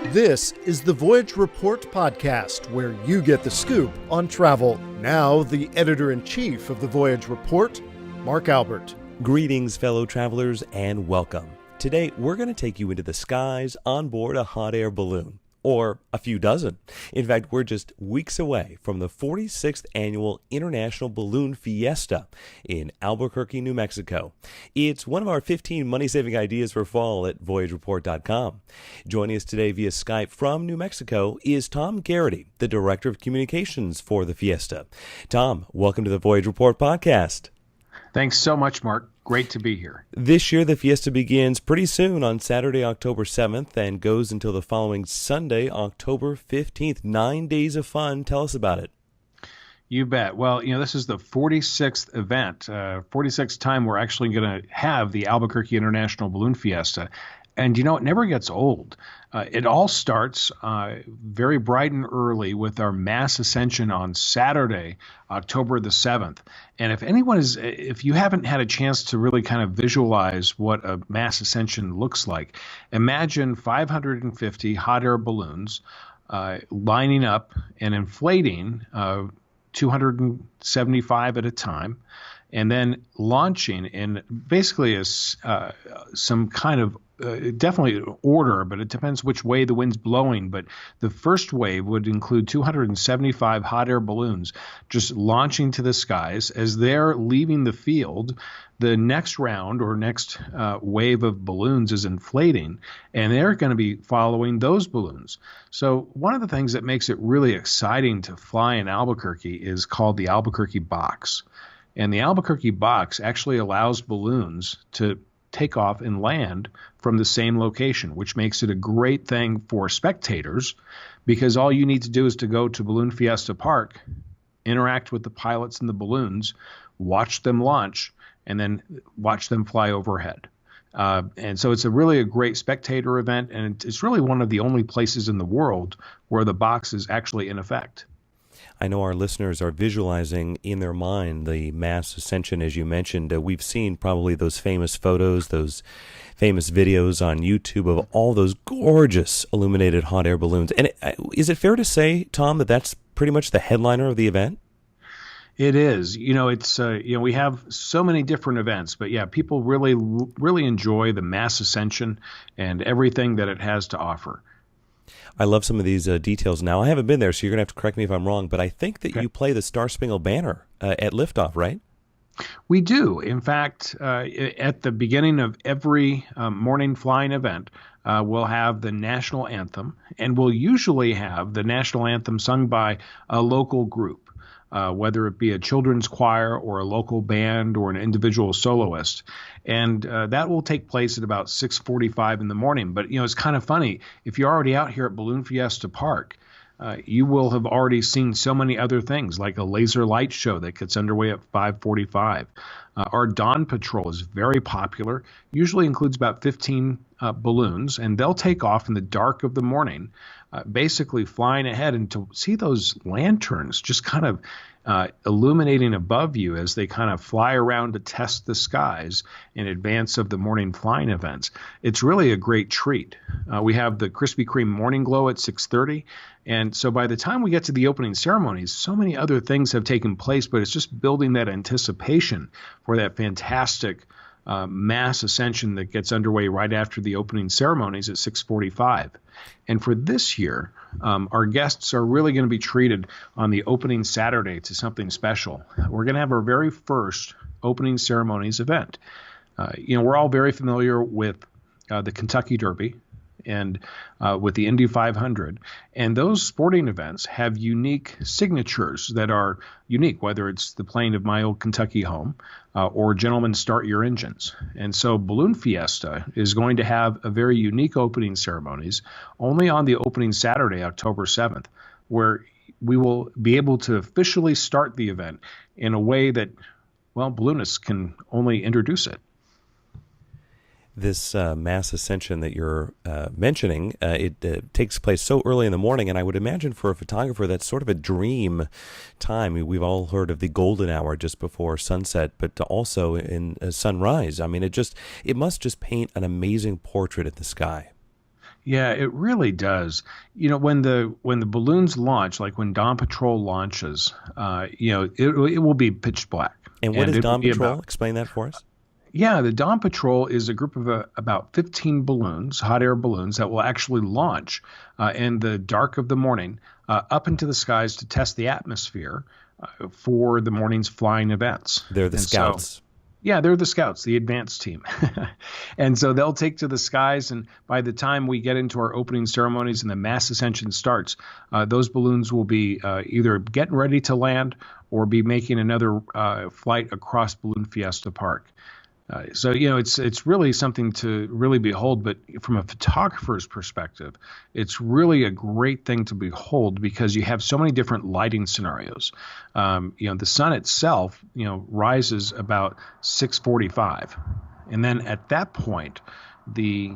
This is the Voyage Report podcast, where you get the scoop on travel. Now, the editor-in-chief of the Voyage Report, Mark Albert. Greetings, fellow travelers, and welcome. Today, we're going to take you into the skies on board a hot air balloon, or a few dozen. In fact, we're just weeks away from the 46th Annual International Balloon Fiesta in Albuquerque, New Mexico. It's one of our 15 money-saving ideas for fall at VoyageReport.com. Joining us today via Skype from New Mexico is Tom Garrity, the Director of Communications for the Fiesta. Tom, welcome to the Voyage Report podcast. Thanks so much, Mark. Great to be here. This year, the Fiesta begins pretty soon on Saturday, October 7th, and goes until the following Sunday, October 15th. 9 days of fun. Tell us about it. You bet. Well, this is the 46th event, 46th time we're actually going to have the Albuquerque International Balloon Fiesta. And, it never gets old. It all starts very bright and early with our mass ascension on Saturday, October the 7th. And if you haven't had a chance to really kind of visualize what a mass ascension looks like, imagine 550 hot air balloons lining up and inflating 275 at a time, and then launching in basically some kind of definitely order, but it depends which way the wind's blowing. But the first wave would include 275 hot air balloons just launching to the skies. As they're leaving the field, the next round or next wave of balloons is inflating, and they're going to be following those balloons. So one of the things that makes it really exciting to fly in Albuquerque is called the Albuquerque box. And the Albuquerque box actually allows balloons to take off and land from the same location, which makes it a great thing for spectators, because all you need to do is to go to Balloon Fiesta Park, interact with the pilots and the balloons, watch them launch, and then watch them fly overhead. And so it's really a great spectator event, and it's really one of the only places in the world where the box is actually in effect. I know our listeners are visualizing in their mind the mass ascension, as you mentioned. We've seen probably those famous photos, those famous videos on YouTube of all those gorgeous illuminated hot air balloons. And is it fair to say, Tom, that that's pretty much the headliner of the event? It is. We have so many different events, but yeah, people really, really enjoy the mass ascension and everything that it has to offer. I love some of these details now. I haven't been there, so you're going to have to correct me if I'm wrong, but I think that you play the Star Spangled Banner at liftoff, right? We do. In fact, at the beginning of every morning flying event, we'll have the national anthem, and we'll usually have the national anthem sung by a local group. Whether it be a children's choir or a local band or an individual soloist. And that will take place at about 6:45 in the morning. But, it's kind of funny. If you're already out here at Balloon Fiesta Park, you will have already seen so many other things, like a laser light show that gets underway at 5:45. Our Dawn Patrol is very popular, usually includes about 15 balloons, and they'll take off in the dark of the morning, basically flying ahead, and to see those lanterns just kind of illuminating above you as they kind of fly around to test the skies in advance of the morning flying events. It's really a great treat. We have the Krispy Kreme Morning Glow at 6:30, and so by the time we get to the opening ceremonies, so many other things have taken place, but it's just building that anticipation for that fantastic mass ascension that gets underway right after the opening ceremonies at 6:45. And for this year, our guests are really going to be treated on the opening Saturday to something special. We're going to have our very first opening ceremonies event. We're all very familiar with the Kentucky Derby and with the Indy 500. And those sporting events have unique signatures that are unique, whether it's the playing of My Old Kentucky Home or Gentlemen Start Your Engines. And so Balloon Fiesta is going to have a very unique opening ceremonies only on the opening Saturday, October 7th, where we will be able to officially start the event in a way that, balloonists can only introduce it. This mass ascension that you're mentioning, it takes place so early in the morning, and I would imagine for a photographer that's sort of a dream time. We've all heard of the golden hour just before sunset, but also in sunrise. I mean, it must just paint an amazing portrait of the sky. Yeah, it really does. When the balloons launch, like when Dawn Patrol launches, it will be pitch black, And what and is it will Dawn be Patrol? about. Explain that for us. Yeah, the Dawn Patrol is a group of about 15 balloons, hot air balloons, that will actually launch in the dark of the morning up into the skies to test the atmosphere for the morning's flying events. They're the And so, scouts. yeah, they're the scouts, the advanced team. And so they'll take to the skies. And by the time we get into our opening ceremonies and the mass ascension starts, those balloons will be either getting ready to land or be making another flight across Balloon Fiesta Park. It's really something to really behold. But from a photographer's perspective, it's really a great thing to behold because you have so many different lighting scenarios. The sun itself, rises about 6:45, and then at that point, the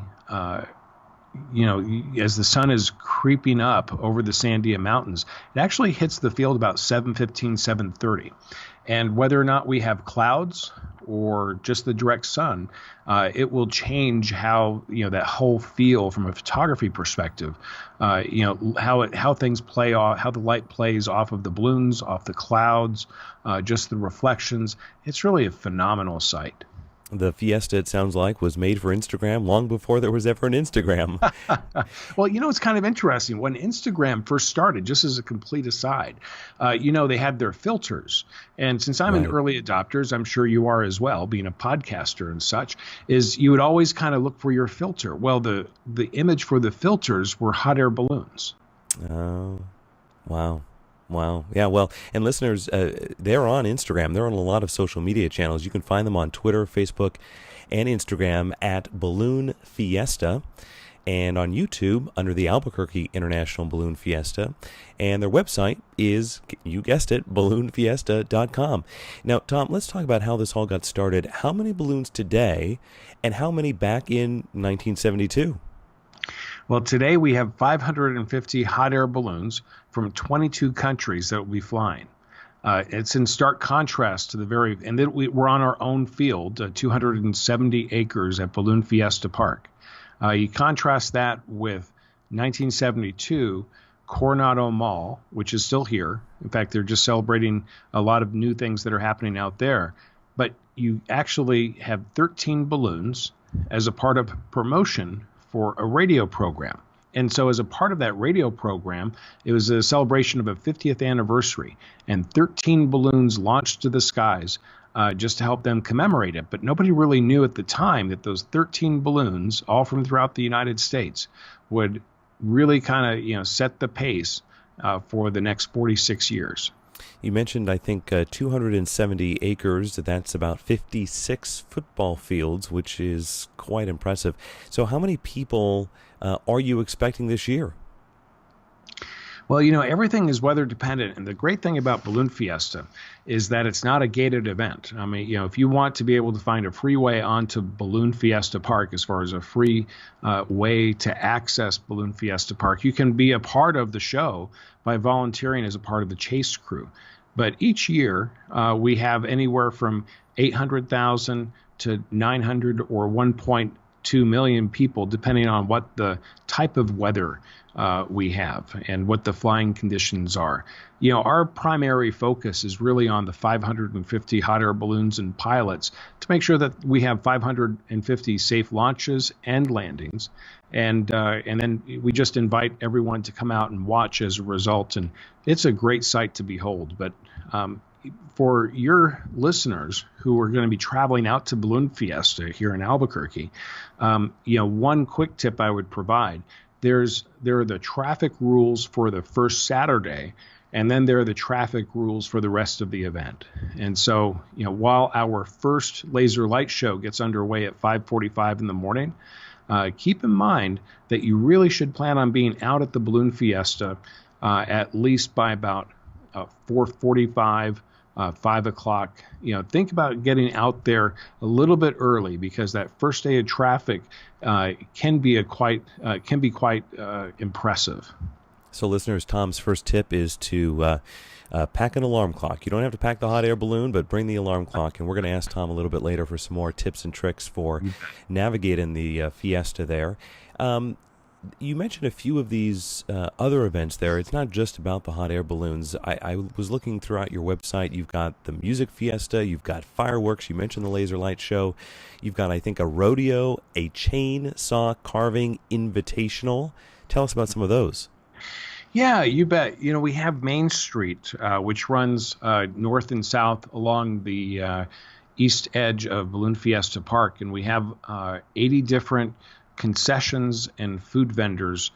as the sun is creeping up over the Sandia Mountains, it actually hits the field about 7:15, 7:30. And whether or not we have clouds or just the direct sun, it will change how, that whole feel from a photography perspective, how things play off, how the light plays off of the balloons, off the clouds, just the reflections. It's really a phenomenal sight. The Fiesta, it sounds like, was made for Instagram long before there was ever an Instagram. Well, it's kind of interesting. When Instagram first started, just as a complete aside, they had their filters. And since I'm an Right. early adopter, I'm sure you are as well, being a podcaster and such, is you would always kind of look for your filter. Well, the image for the filters were hot air balloons. Oh, wow. Wow. Yeah, well, and listeners, they're on Instagram. They're on a lot of social media channels. You can find them on Twitter, Facebook, and Instagram at Balloon Fiesta, and on YouTube under the Albuquerque International Balloon Fiesta. And their website is, you guessed it, balloonfiesta.com. Now, Tom, let's talk about how this all got started. How many balloons today, and how many back in 1972? Well, today we have 550 hot air balloons from 22 countries that will be flying. It's in stark contrast to and then we're on our own field, 270 acres at Balloon Fiesta Park. You contrast that with 1972 Coronado Mall, which is still here. In fact, they're just celebrating a lot of new things that are happening out there. But you actually have 13 balloons as a part of promotion for a radio program. And so as a part of that radio program, it was a celebration of a 50th anniversary, and 13 balloons launched to the skies just to help them commemorate it. But nobody really knew at the time that those 13 balloons, all from throughout the United States, would really kind of set the pace for the next 46 years. You mentioned, I think, 270 acres. That's about 56 football fields, which is quite impressive. So how many people are you expecting this year? Well, everything is weather dependent. And the great thing about Balloon Fiesta is that it's not a gated event. I mean, if you want to be able to find a free way onto Balloon Fiesta Park, as far as a free way to access Balloon Fiesta Park, you can be a part of the show by volunteering as a part of the chase crew. But each year we have anywhere from 800,000 to 900 or 1.2 million people, depending on what the type of weather we have and what the flying conditions are. Our primary focus is really on the 550 hot air balloons and pilots to make sure that we have 550 safe launches and landings. And then we just invite everyone to come out and watch as a result. And it's a great sight to behold. But for your listeners who are going to be traveling out to Balloon Fiesta here in Albuquerque, one quick tip I would provide. There are the traffic rules for the first Saturday, and then there are the traffic rules for the rest of the event. And so, while our first laser light show gets underway at 5:45 in the morning, keep in mind that you really should plan on being out at the Balloon Fiesta at least by about 4:45, 5 o'clock. Think about getting out there a little bit early, because that first day of traffic can be quite impressive. So listeners, Tom's first tip is to pack an alarm clock. You don't have to pack the hot air balloon, but bring the alarm clock. And we're going to ask Tom a little bit later for some more tips and tricks for navigating the Fiesta there. you mentioned a few of these other events there. It's not just about the hot air balloons. I was looking throughout your website. You've got the music fiesta. You've got fireworks. You mentioned the laser light show. You've got, I think, a rodeo, a chainsaw carving invitational. Tell us about some of those. Yeah, you bet. We have Main Street, which runs north and south along the east edge of Balloon Fiesta Park, and we have 80 different concessions and food vendors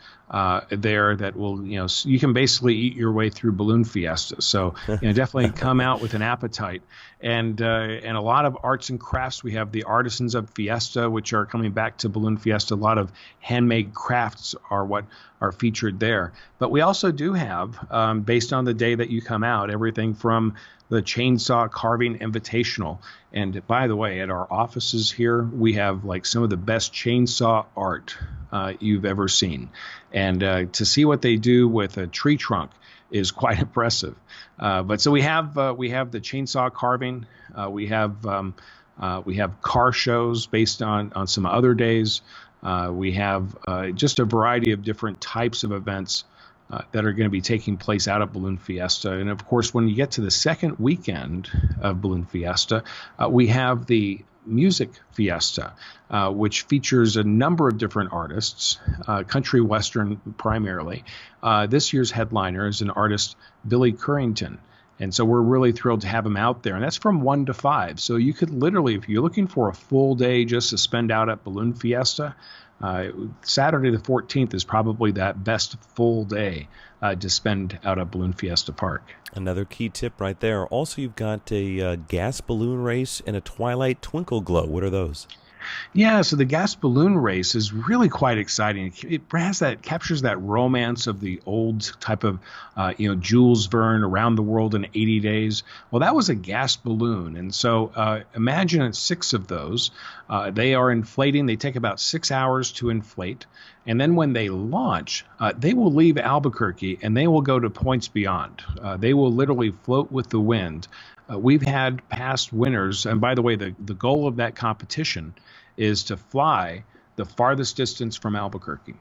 there that will, you can basically eat your way through Balloon Fiesta. So, definitely come out with an appetite. And a lot of arts and crafts. We have the Artisans of Fiesta, which are coming back to Balloon Fiesta. A lot of handmade crafts are what are featured there. But we also do have, based on the day that you come out, everything from the Chainsaw Carving Invitational. And by the way, at our offices here, we have like some of the best chainsaw art you've ever seen. And to see what they do with a tree trunk is quite impressive. But so we have the chainsaw carving. We have car shows based on some other days. We have just a variety of different types of events that are going to be taking place out at Balloon Fiesta. And of course, when you get to the second weekend of Balloon Fiesta, we have the Music Fiesta, which features a number of different artists, country western primarily. This year's headliner is an artist, Billy Currington. And so we're really thrilled to have him out there. And that's from 1 to 5. So you could literally, if you're looking for a full day just to spend out at Balloon Fiesta, Saturday the 14th is probably that best full day to spend out at Balloon Fiesta Park. Another key tip right there. Also, you've got a gas balloon race and a twilight twinkle glow. What are those? Yeah, so the gas balloon race is really quite exciting. It captures that romance of the old type of, Jules Verne, Around the World in 80 Days. Well, that was a gas balloon, and so imagine 6 of those. They are inflating. They take about 6 hours to inflate, and then when they launch, they will leave Albuquerque and they will go to points beyond. They will literally float with the wind. We've had past winners, and by the way, the goal of that competition is to fly the farthest distance from Albuquerque.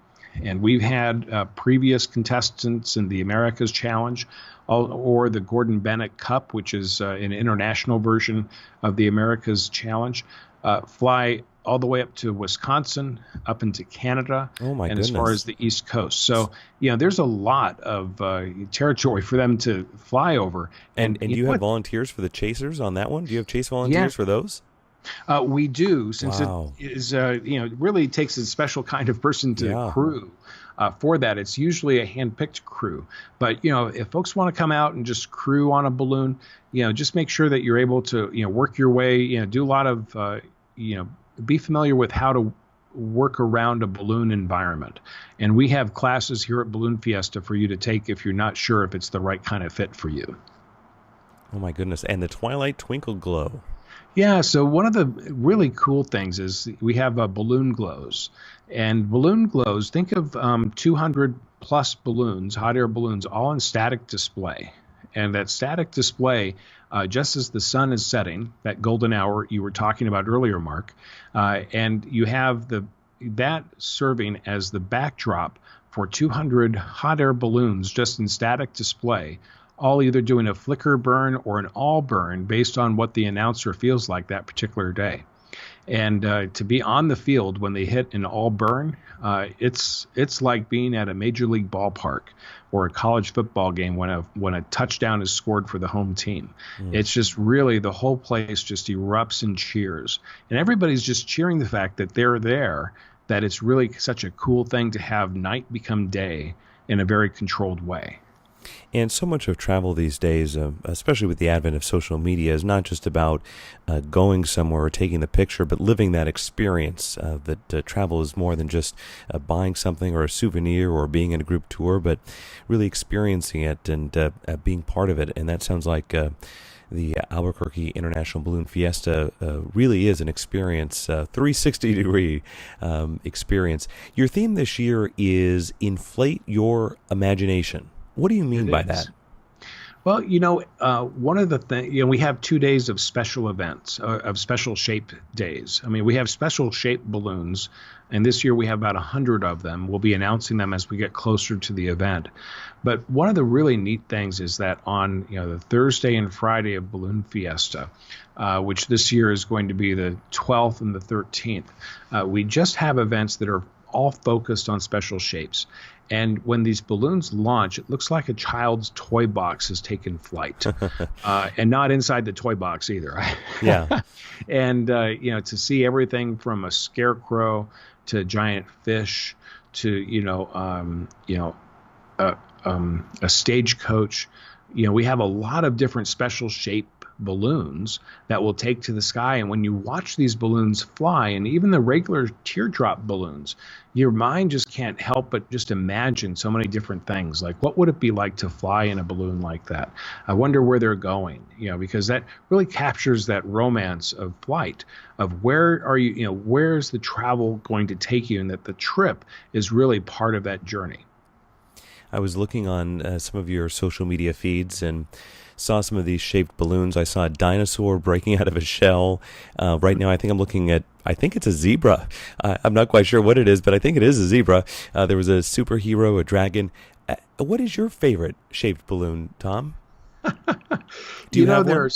And we've had previous contestants in the Americas Challenge or the Gordon Bennett Cup, which is an international version of the Americas Challenge, fly all the way up to Wisconsin, up into Canada, and as far as the East Coast. So, there's a lot of territory for them to fly over. And do you have volunteers for the chasers on that one? Do you have chase volunteers for those? We do, since it is, it really takes a special kind of person to crew for that. It's usually a hand-picked crew. But, if folks want to come out and just crew on a balloon, just make sure that you're able to, work your way, do a lot of, be familiar with how to work around a balloon environment. And we have classes here at Balloon Fiesta for you to take if you're not sure if it's the right kind of fit for you. Oh, my goodness. And the Twilight Twinkle Glow. Yeah, so one of the really cool things is we have balloon glows. And balloon glows, think of 200 plus balloons, hot air balloons, all on static display. And that static display, just as the sun is setting, that golden hour you were talking about earlier, Mark, and you have that serving as the backdrop for 200 hot air balloons just in static display, all either doing a flicker burn or an all burn based on what the announcer feels like that particular day. And to be on the field when they hit an all burn, it's like being at a major league ballpark or a college football game when a touchdown is scored for the home team. It's just really, the whole place just erupts in cheers. And everybody's just cheering the fact that they're there, that it's really such a cool thing to have night become day in a very controlled way. And so much of travel these days, especially with the advent of social media, is not just about going somewhere or taking the picture, but living that experience. That travel is more than just buying something or a souvenir or being in a group tour, but really experiencing it and being part of it. And that sounds like the Albuquerque International Balloon Fiesta really is an experience, 360-degree experience. Your theme this year is Inflate Your Imagination. What do you mean by that? Well, one of the things, we have 2 days of special events, of special shape days. I mean, we have special shaped balloons And this year we have about 100 of them. We'll be announcing them as we get closer to the event. But one of the really neat things is that on the Thursday and Friday of Balloon Fiesta, which this year is going to be the 12th and the 13th, we just have events that are all focused on special shapes. And when these balloons launch, it looks like a child's toy box has taken flight, and not inside the toy box either. Yeah. And to see everything from a scarecrow to giant fish to a stagecoach. We have a lot of different special shape balloons that will take to the sky. And when you watch these balloons fly, and even the regular teardrop balloons, your mind just can't help but just imagine so many different things. Like, what would it be like to fly in a balloon like that? I wonder where they're going, because that really captures that romance of flight, of where are you, where's the travel going to take you, and that the trip is really part of that journey. I was looking on some of your social media feeds and saw some of these shaped balloons. I saw a dinosaur breaking out of a shell. Right now, I think it's a zebra. I'm not quite sure what it is, but I think it is a zebra. There was a superhero, a dragon. What is your favorite shaped balloon, Tom? Do you have one?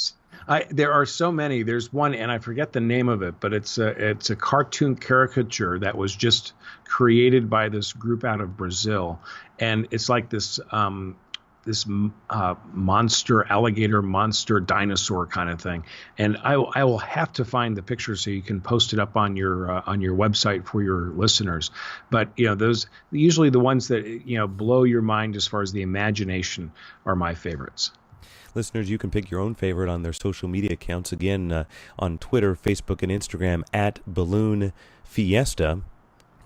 There are so many. There's one, and I forget the name of it, but it's a cartoon caricature that was just created by this group out of Brazil, and it's like this alligator monster dinosaur kind of thing. And I will have to find the picture so you can post it up on your website for your listeners. But those usually the ones that blow your mind as far as the imagination are my favorites. Listeners, you can pick your own favorite on their social media accounts. Again, on Twitter, Facebook, and Instagram at Balloon Fiesta.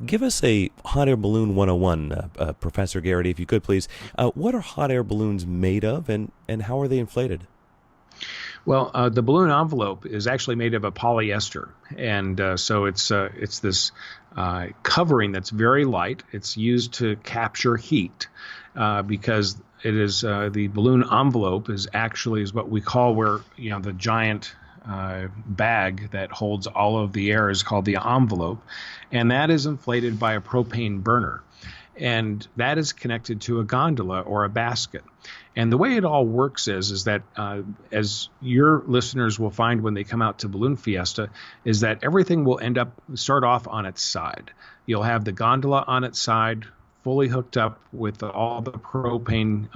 Give us a hot air balloon 101, Professor Garrity, if you could, please. What are hot air balloons made of, and how are they inflated? Well, the balloon envelope is actually made of a polyester, and so it's this covering that's very light. It's used to capture heat because it is the balloon envelope is what we call where the giant bag that holds all of the air is called the envelope, and that is inflated by a propane burner, and that is connected to a gondola or a basket. And the way it all works is that as your listeners will find when they come out to Balloon Fiesta, is that everything will start off on its side. You'll have the gondola on its side, fully hooked up with all the propane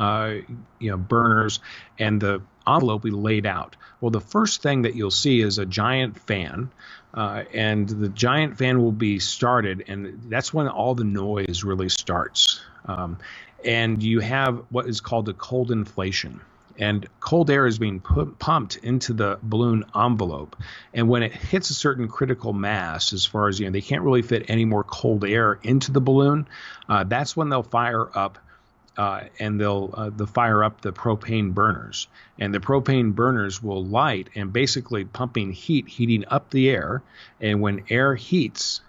burners, and the envelope will be laid out. Well, the first thing that you'll see is a giant fan, and the giant fan will be started, and that's when all the noise really starts. And you have what is called a cold inflation. And cold air is being pumped into the balloon envelope. And when it hits a certain critical mass, as far as, they can't really fit any more cold air into the balloon, that's when they'll fire up and they'll fire up the propane burners. And the propane burners will light and basically pumping heating up the air. And when air heats,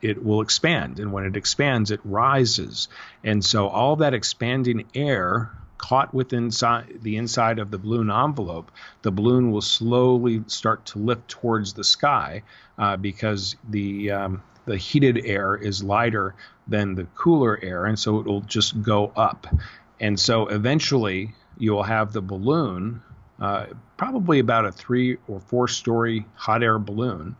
it will expand. And when it expands, it rises. And so all that expanding air caught within the inside of the balloon envelope, the balloon will slowly start to lift towards the sky because the heated air is lighter than the cooler air, and so it will just go up. And so eventually you'll have the balloon, probably about a 3 or 4 story hot air balloon,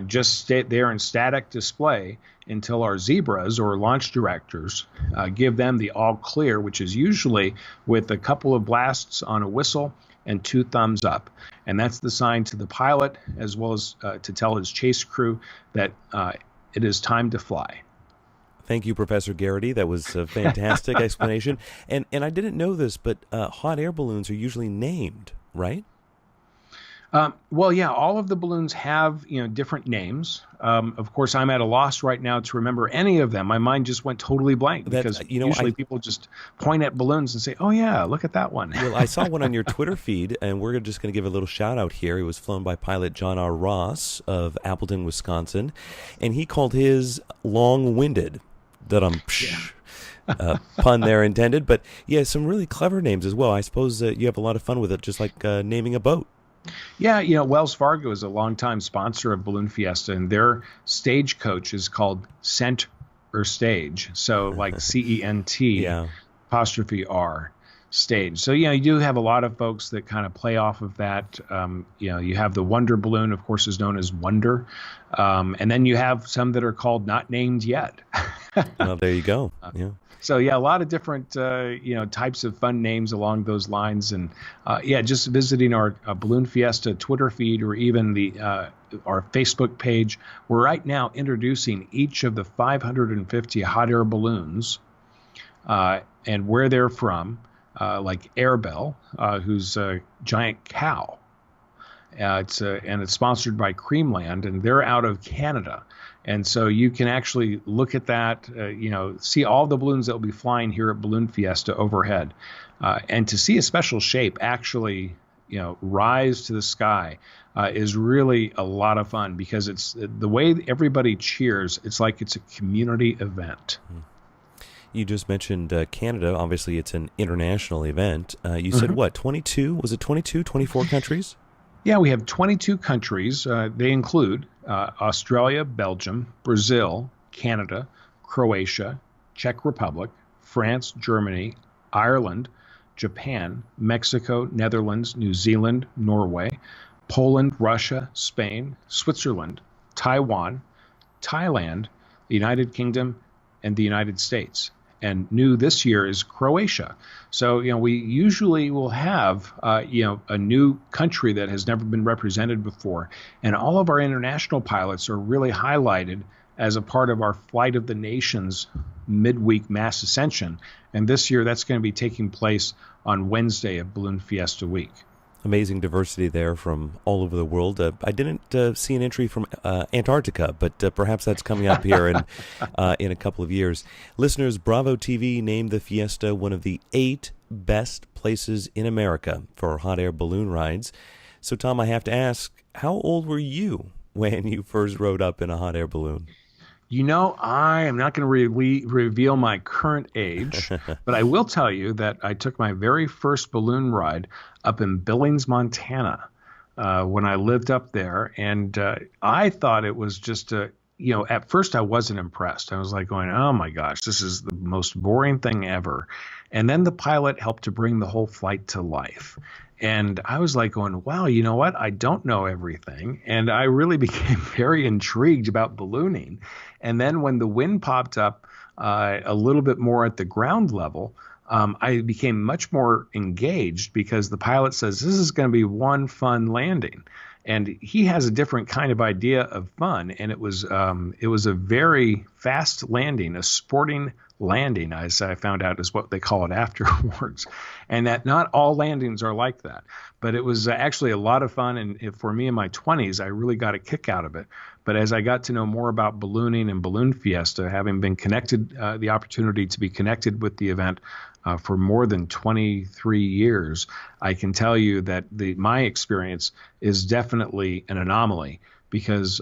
just stay there in static display until our zebras or launch directors give them the all clear, which is usually with a couple of blasts on a whistle and 2 thumbs up. And that's the sign to the pilot as well as to tell his chase crew that it is time to fly. Thank you, Professor Garrity. That was a fantastic explanation. And I didn't know this, but hot air balloons are usually named, right? Well, yeah, all of the balloons have, different names. Of course, I'm at a loss right now to remember any of them. My mind just went totally blank because usually people just point at balloons and say, oh, yeah, look at that one. Well, I saw one on your Twitter feed, and we're just going to give a little shout out here. It was flown by pilot John R. Ross of Appleton, Wisconsin, and he called his long-winded. Pun there intended. But, yeah, some really clever names as well. I suppose you have a lot of fun with it, just like naming a boat. Yeah, Wells Fargo is a longtime sponsor of Balloon Fiesta, and their stagecoach is called Cent or Stage. So like Cent Yeah. apostrophe R stage. So, you do have a lot of folks that kind of play off of that. You have the Wonder Balloon, of course, is known as Wonder. And then you have some that are called Not Named Yet. Well, there you go. Yeah. So yeah, a lot of different types of fun names along those lines, and just visiting our Balloon Fiesta Twitter feed or even our Facebook page. We're right now introducing each of the 550 hot air balloons and where they're from, like Airbell, who's a giant cow. It's sponsored by Creamland, and they're out of Canada. And so you can actually look at that, see all the balloons that will be flying here at Balloon Fiesta overhead. And to see a special shape actually, rise to the sky is really a lot of fun, because it's the way everybody cheers. It's like it's a community event. You just mentioned Canada. Obviously, it's an international event. You said what, 22? Was it 22, 24 countries? Yeah, we have 22 countries. They include Australia, Belgium, Brazil, Canada, Croatia, Czech Republic, France, Germany, Ireland, Japan, Mexico, Netherlands, New Zealand, Norway, Poland, Russia, Spain, Switzerland, Taiwan, Thailand, the United Kingdom, and the United States. And new this year is Croatia. So, we usually will have, a new country that has never been represented before. And all of our international pilots are really highlighted as a part of our Flight of the Nations midweek mass ascension. And this year, that's going to be taking place on Wednesday of Balloon Fiesta week. Amazing diversity there from all over the world. I didn't see an entry from Antarctica, but perhaps that's coming up here in a couple of years. Listeners, Bravo TV named the Fiesta one of the 8 best places in America for hot air balloon rides. So, Tom, I have to ask, how old were you when you first rode up in a hot air balloon? I am not going to reveal my current age, but I will tell you that I took my very first balloon ride up in Billings, Montana, when I lived up there. And I thought it was just at first I wasn't impressed. I was like going, oh my gosh, this is the most boring thing ever. And then the pilot helped to bring the whole flight to life. And I was like going, wow, you know what? I don't know everything. And I really became very intrigued about ballooning. And then when the wind popped up a little bit more at the ground level, I became much more engaged, because the pilot says this is going to be one fun landing. And he has a different kind of idea of fun. And it was a very fast landing, a sporting landing, as I found out is what they call it afterwards. And that not all landings are like that. But it was actually a lot of fun. And for me in my 20s, I really got a kick out of it. But as I got to know more about ballooning and Balloon Fiesta, having been connected, the opportunity to be connected with the event for more than 23 years, I can tell you that my experience is definitely an anomaly, because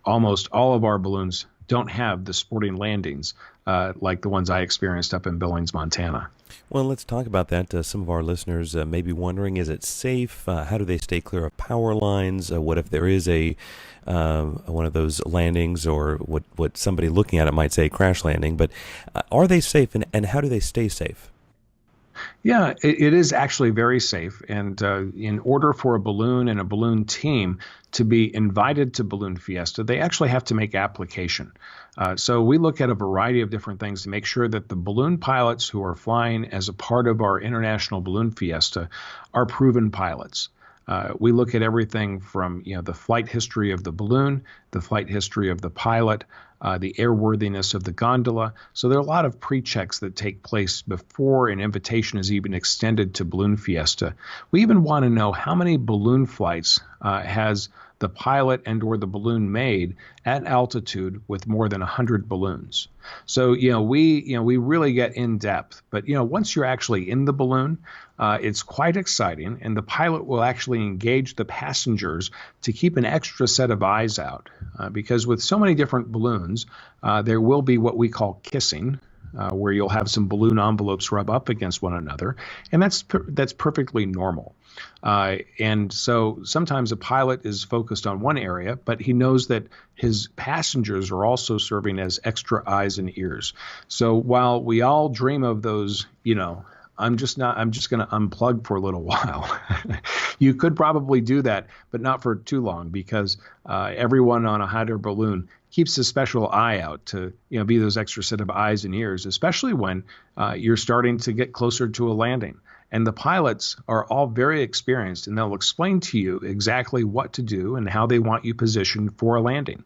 almost all of our balloons don't have the sporting landings like the ones I experienced up in Billings, Montana. Well, let's talk about that. Some of our listeners may be wondering, is it safe? How do they stay clear of power lines? What if there is one of those landings, or what somebody looking at it might say crash landing? But are they safe, and how do they stay safe? Yeah, it is actually very safe. And in order for a balloon and a balloon team to be invited to Balloon Fiesta, they actually have to make application. So we look at a variety of different things to make sure that the balloon pilots who are flying as a part of our International Balloon Fiesta are proven pilots. We look at everything from the flight history of the balloon, the flight history of the pilot, the airworthiness of the gondola. So there are a lot of pre-checks that take place before an invitation is even extended to Balloon Fiesta. We even want to know how many balloon flights has the pilot and or the balloon made at altitude with more than 100 balloons. So, we really get in depth. But, once you're actually in the balloon, it's quite exciting. And the pilot will actually engage the passengers to keep an extra set of eyes out. Because with so many different balloons, there will be what we call kissing. where you'll have some balloon envelopes rub up against one another, and that's perfectly normal. And so sometimes a pilot is focused on one area, but he knows that his passengers are also serving as extra eyes and ears. So while we all dream of those, I'm just going to unplug for a little while. You could probably do that, but not for too long, because everyone on a hot air balloon keeps a special eye out to be those extra set of eyes and ears, especially when you're starting to get closer to a landing. And the pilots are all very experienced, and they'll explain to you exactly what to do and how they want you positioned for a landing.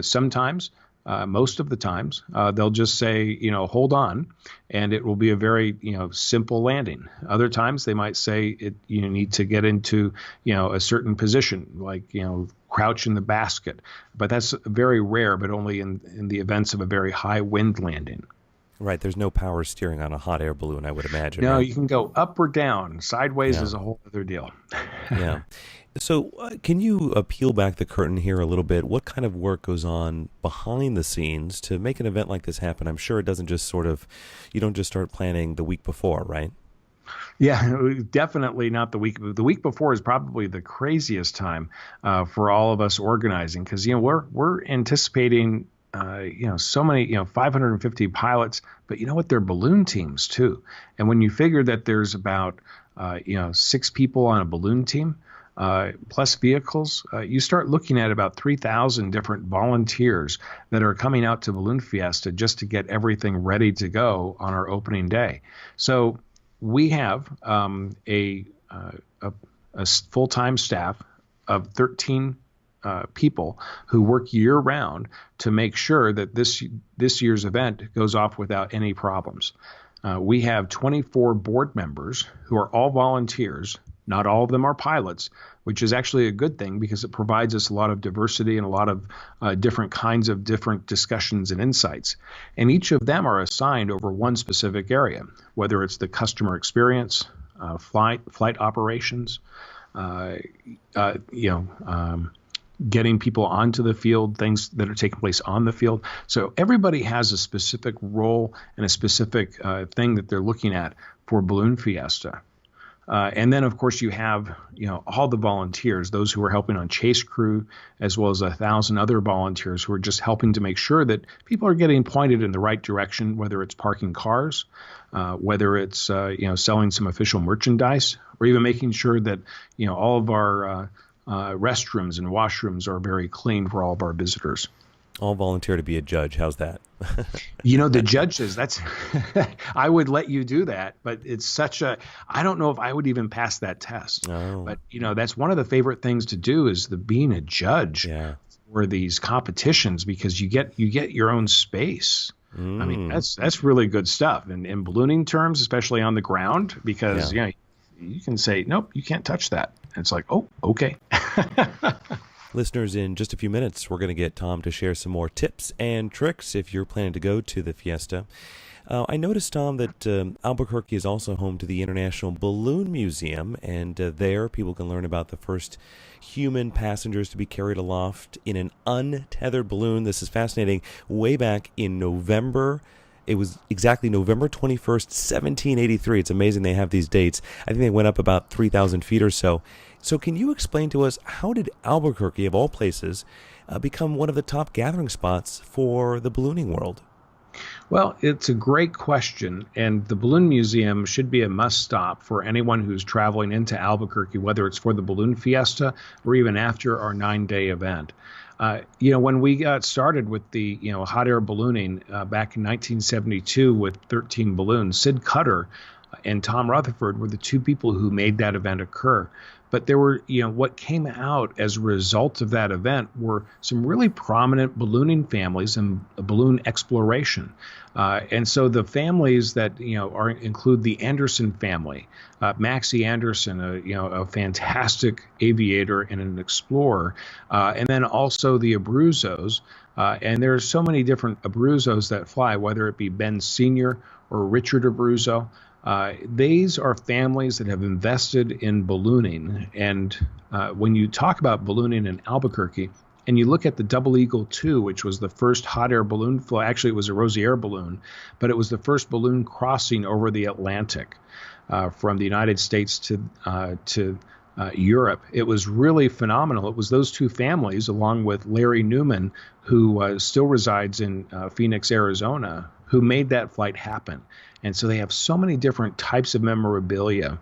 Sometimes, most of the times, they'll just say, hold on, and it will be a very, simple landing. Other times they might say you need to get into, a certain position, like, crouch in the basket. But that's very rare, but only in the events of a very high wind landing. Right. There's no power steering on a hot air balloon, I would imagine. No, right? You can go up or down. Sideways is a whole other deal. Yeah. So can you peel back the curtain here a little bit? What kind of work goes on behind the scenes to make an event like this happen? I'm sure it doesn't just you don't just start planning the week before, right? Yeah, definitely not the week. The week before is probably the craziest time for all of us organizing, because, we're anticipating so many, 550 pilots, but you know what? They're balloon teams too. And when you figure that there's about, 6 people on a balloon team, plus vehicles, you start looking at about 3,000 different volunteers that are coming out to Balloon Fiesta just to get everything ready to go on our opening day. So we have a full-time staff of 13 people who work year-round to make sure that this year's event goes off without any problems. We have 24 board members who are all volunteers. Not all of them are pilots, which is actually a good thing, because it provides us a lot of diversity and a lot of different kinds of different discussions and insights. And each of them are assigned over one specific area, whether it's the customer experience, flight operations, getting people onto the field, things that are taking place on the field. So everybody has a specific role and a specific thing that they're looking at for Balloon Fiesta. And then, of course, you have, all the volunteers, those who are helping on chase crew, as well as 1,000 other volunteers who are just helping to make sure that people are getting pointed in the right direction, whether it's parking cars, whether it's, selling some official merchandise, or even making sure that, all of our restrooms and washrooms are very clean for all of our visitors. I'll volunteer to be a judge. How's that? The judges, I would let you do that, but it's I don't know if I would even pass that test. Oh. But, that's one of the favorite things to do, is being a judge for these competitions, because you get your own space. I mean, that's really good stuff. And in ballooning terms, especially on the ground, because, you can say, nope, you can't touch that. And it's like, oh, okay. Listeners, in just a few minutes, we're going to get Tom to share some more tips and tricks if you're planning to go to the Fiesta. I noticed, Tom, that Albuquerque is also home to the International Balloon Museum, and there people can learn about the first human passengers to be carried aloft in an untethered balloon. This is fascinating. Way back in November, it was exactly November 21st, 1783. It's amazing they have these dates. I think they went up about 3,000 feet or so. So can you explain to us, how did Albuquerque, of all places, become one of the top gathering spots for the ballooning world? Well, it's a great question, and the Balloon Museum should be a must-stop for anyone who's traveling into Albuquerque, whether it's for the Balloon Fiesta or even after our 9-day event. When we got started with the hot air ballooning back in 1972 with 13 balloons, Sid Cutter and Tom Rutherford were the two people who made that event occur. But there were, what came out as a result of that event were some really prominent ballooning families and balloon exploration. And so the families that, include the Anderson family, Maxie Anderson, a fantastic aviator and an explorer, and then also the Abruzos. And there are so many different Abruzos that fly, whether it be Ben Sr. or Richard Abruzzo. These are families that have invested in ballooning. And when you talk about ballooning in Albuquerque, and you look at the Double Eagle 2, which was the first hot air balloon flow. Actually, it was a Rosier balloon, but it was the first balloon crossing over the Atlantic from the United States to Europe. It was really phenomenal. It was those two families, along with Larry Newman, who still resides in Phoenix, Arizona, who made that flight happen. And so they have so many different types of memorabilia.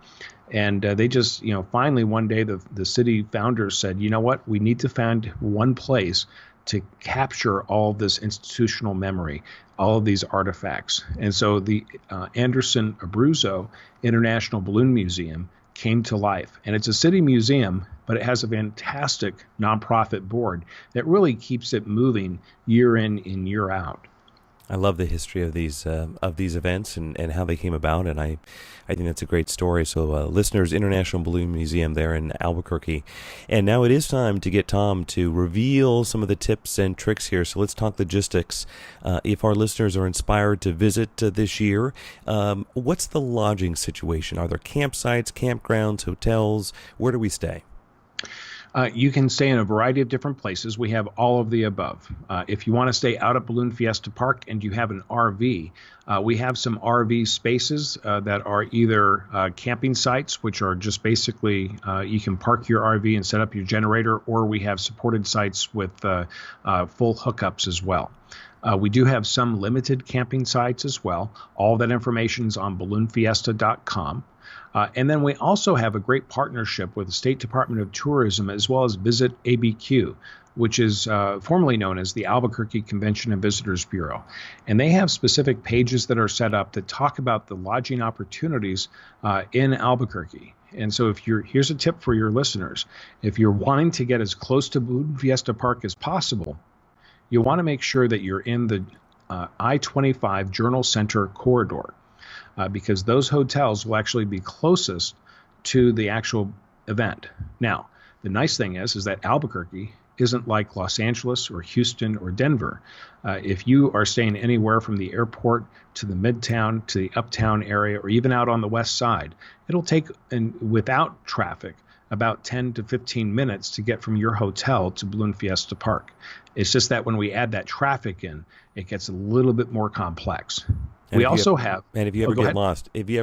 And they just, finally one day the city founders said, you know what, we need to find one place to capture all of this institutional memory, all of these artifacts. And so the Anderson Abruzzo International Balloon Museum came to life. And it's a city museum, but it has a fantastic nonprofit board that really keeps it moving year in and year out. I love the history of these events and how they came about, and I think that's a great story. So, listeners, International Balloon Museum there in Albuquerque. And now it is time to get Tom to reveal some of the tips and tricks here. So let's talk logistics. If our listeners are inspired to visit this year, what's the lodging situation? Are there campsites, campgrounds, hotels? Where do we stay? You can stay in a variety of different places. We have all of the above. If you want to stay out at Balloon Fiesta Park and you have an RV, we have some RV spaces that are either camping sites, which are just basically you can park your RV and set up your generator, or we have supported sites with full hookups as well. We do have some limited camping sites as well. All that information is on balloonfiesta.com. And then we also have a great partnership with the State Department of Tourism, as well as Visit ABQ, which is formerly known as the Albuquerque Convention and Visitors Bureau. And they have specific pages that are set up that talk about the lodging opportunities in Albuquerque. And so here's a tip for your listeners. If you're wanting to get as close to Balloon Fiesta Park as possible, you want to make sure that you're in the I-25 Journal Center corridor. Because those hotels will actually be closest to the actual event. Now, the nice thing is that Albuquerque isn't like Los Angeles or Houston or Denver. If you are staying anywhere from the airport to the midtown to the uptown area, or even out on the west side, it'll take, without traffic, about 10 to 15 minutes to get from your hotel to Balloon Fiesta Park. It's just that when we add that traffic in, it gets a little bit more complex. We also have. And if you ever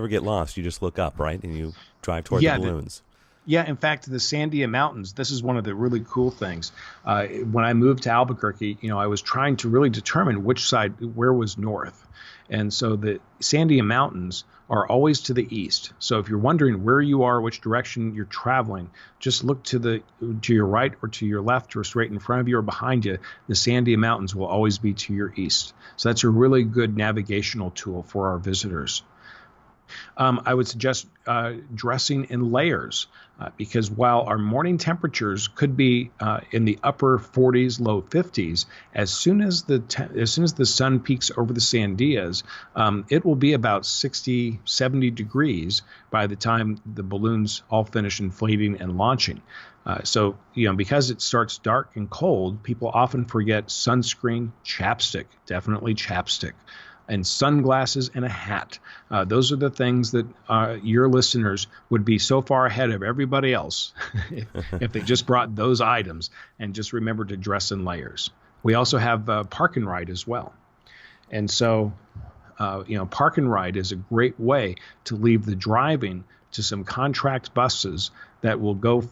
get lost, you just look up, right? And you drive toward the balloons. In fact, the Sandia Mountains, this is one of the really cool things. When I moved to Albuquerque, I was trying to really determine where was north. And so the Sandia Mountains are always to the east. So if you're wondering where you are, which direction you're traveling, just look to your right or to your left or straight in front of you or behind you. The Sandia Mountains will always be to your east. So that's a really good navigational tool for our visitors. I would suggest dressing in layers because while our morning temperatures could be in the upper 40s, low 50s, as soon as the sun peaks over the Sandias, it will be about 60, 70 degrees by the time the balloons all finish inflating and launching. So, because it starts dark and cold, people often forget sunscreen, chapstick, definitely chapstick, and sunglasses and a hat. Those are the things that your listeners would be so far ahead of everybody else if they just brought those items and just remembered to dress in layers. We also have park and ride as well. And so, park and ride is a great way to leave the driving to some contract buses that will go,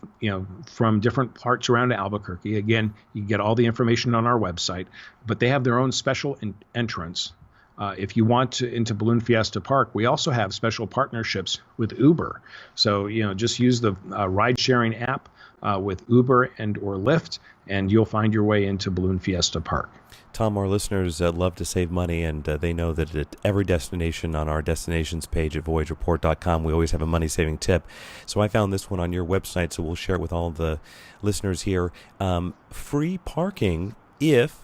from different parts around Albuquerque. Again, you get all the information on our website, but they have their own special entrance. If you want to into Balloon Fiesta Park, we also have special partnerships with Uber. So, just use the ride-sharing app with Uber and or Lyft, and you'll find your way into Balloon Fiesta Park. Tom, our listeners love to save money, and they know that at every destination on our destinations page at voyagereport.com, we always have a money-saving tip. So I found this one on your website, so we'll share it with all the listeners here. Free parking if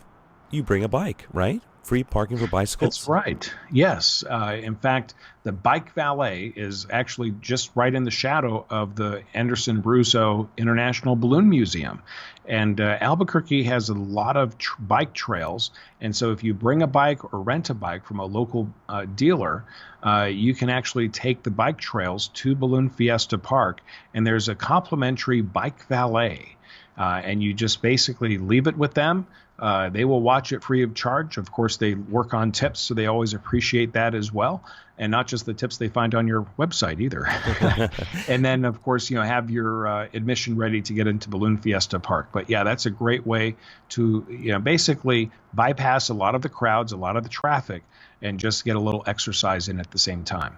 you bring a bike, right? Free parking for bicycles? That's right. Yes. In fact, the bike valet is actually just right in the shadow of the Anderson Abruzzo International Balloon Museum. And Albuquerque has a lot of bike trails. And so if you bring a bike or rent a bike from a local dealer, you can actually take the bike trails to Balloon Fiesta Park. And there's a complimentary bike valet. and you just basically leave it with them. They will watch it free of charge. Of course, they work on tips, so they always appreciate that as well. And not just the tips they find on your website either. And then, of course, have your admission ready to get into Balloon Fiesta Park. But yeah, that's a great way to, basically bypass a lot of the crowds, a lot of the traffic, and just get a little exercise in at the same time.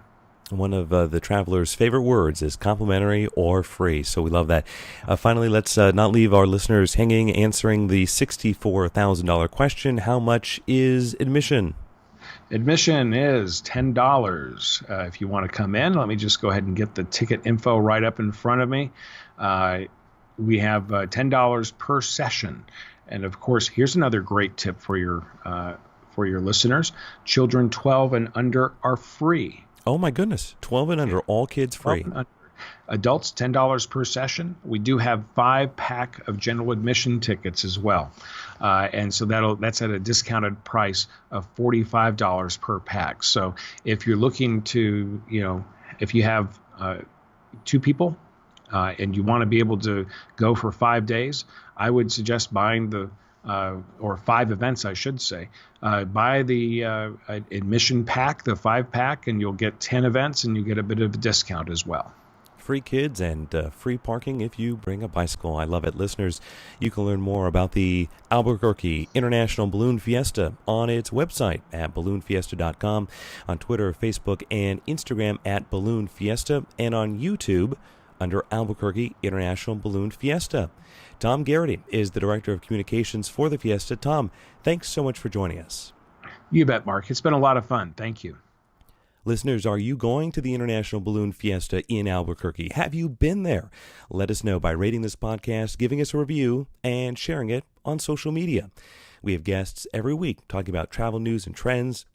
One of the travelers' favorite words is complimentary or free, so we love that. Finally, let's not leave our listeners hanging answering the $64,000 question. How much is admission? Admission is $10 if you want to come in. Let me just go ahead and get the ticket info right up in front of me. We have $10 per session. And, of course, here's another great tip for your listeners. Children 12 and under are free. Oh, my goodness. 12 and under, all kids free. Adults, $10 per session. We do have 5-pack of general admission tickets as well. And so that's at a discounted price of $45 per pack. So if you're looking to, if you have 2 people and you want to be able to go for 5 days, I would suggest buying or 5 events, I should say. Buy the admission pack, the 5-pack, and you'll get 10 events, and you get a bit of a discount as well. Free kids and free parking if you bring a bicycle. I love it. Listeners, you can learn more about the Albuquerque International Balloon Fiesta on its website at balloonfiesta.com, on Twitter, Facebook, and Instagram at Balloon Fiesta, and on YouTube under Albuquerque International Balloon Fiesta. Tom Garrity is the Director of Communications for the Fiesta. Tom, thanks so much for joining us. You bet, Mark. It's been a lot of fun. Thank you. Listeners, are you going to the International Balloon Fiesta in Albuquerque? Have you been there? Let us know by rating this podcast, giving us a review, and sharing it on social media. We have guests every week talking about travel news and trends,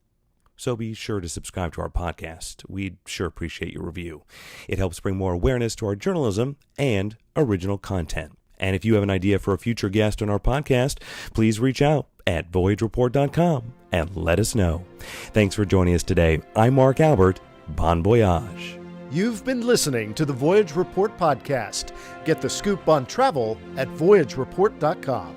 so be sure to subscribe to our podcast. We'd sure appreciate your review. It helps bring more awareness to our journalism and original content. And if you have an idea for a future guest on our podcast, please reach out at voyagereport.com and let us know. Thanks for joining us today. I'm Mark Albert. Bon voyage. You've been listening to the Voyage Report podcast. Get the scoop on travel at voyagereport.com.